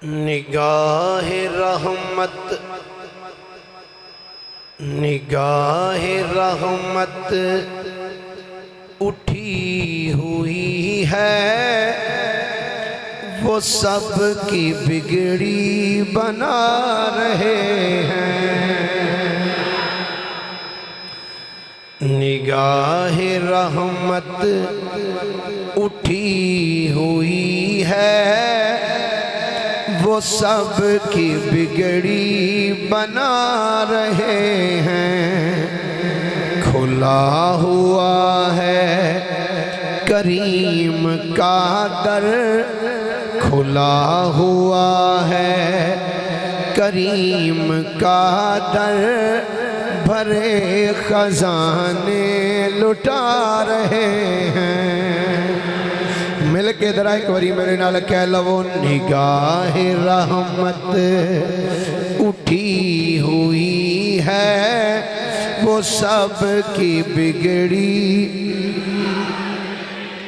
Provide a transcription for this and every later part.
نگاہ رحمت نگاہ رحمت اٹھی ہوئی ہے، وہ سب کی بگڑی بنا رہے ہیں۔ نگاہ رحمت اٹھی ہوئی ہے، وہ سب کی بگڑی بنا رہے ہیں۔ کھلا ہوا ہے کریم کا در، کھلا ہوا ہے کریم کا در، بھرے خزانے لٹا رہے ہیں۔ مل کے ذرا ایک باری میرے نال کہہ لو، نگاہ رحمت اٹھی ہوئی ہے، وہ سب کی بگڑی،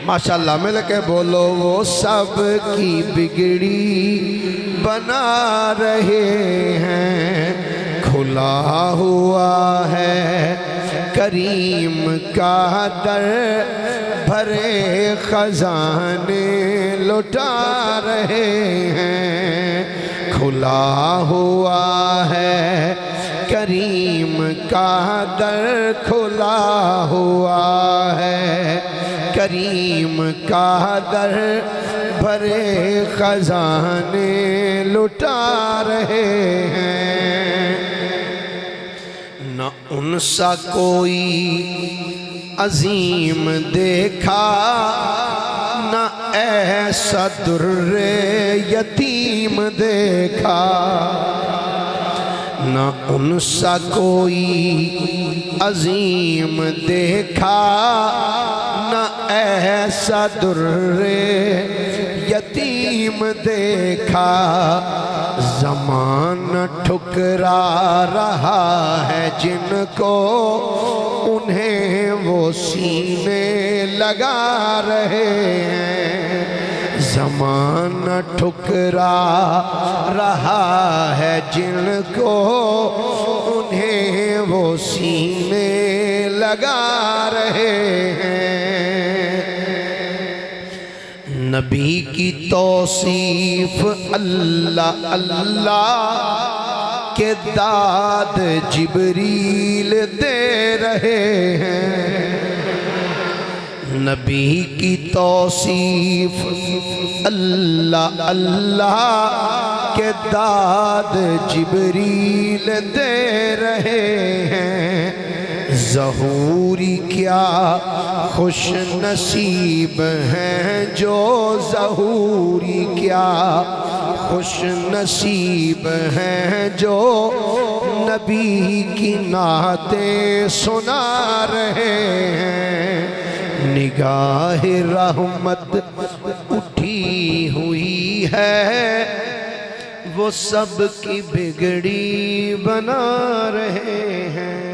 ماشاءاللہ مل کے بولو، وہ سب کی بگڑی بنا رہے ہیں۔ کھلا ہوا ہے کریم کا در، بھرے خزانے لٹا رہے ہیں۔ کھلا ہوا ہے کریم کا در، کھلا ہوا ہے کریم کا در، بھرے خزانے لٹا رہے ہیں۔ نہ ان سا کوئی عظیم دیکھا، نہ ایسا در یتیم دیکھا، نہ ان سا کوئی عظیم دیکھا، نہ ایسا در یتیم دیکھا۔ زمانہ ٹھکرا رہا ہے جن کو، انہیں وہ سینے لگا رہے ہیں۔ زمانہ ٹھکرا رہا ہے جن کو، انہیں وہ سینے لگا رہے ہیں۔ نبی کی توصیف اللہ اللہ کے داد جبریل دے رہے ہیں۔ نبی کی توصیف اللہ اللہ کے داد جبریل دے رہے ہیں۔ ظہوری کیا خوش نصیب ہیں جو، ظہوری کیا خوش نصیب ہیں جو نبی کی نعتیں سنا رہے ہیں۔ نگاہ رحمت اٹھی ہوئی ہے، وہ سب کی بگڑی بنا رہے ہیں۔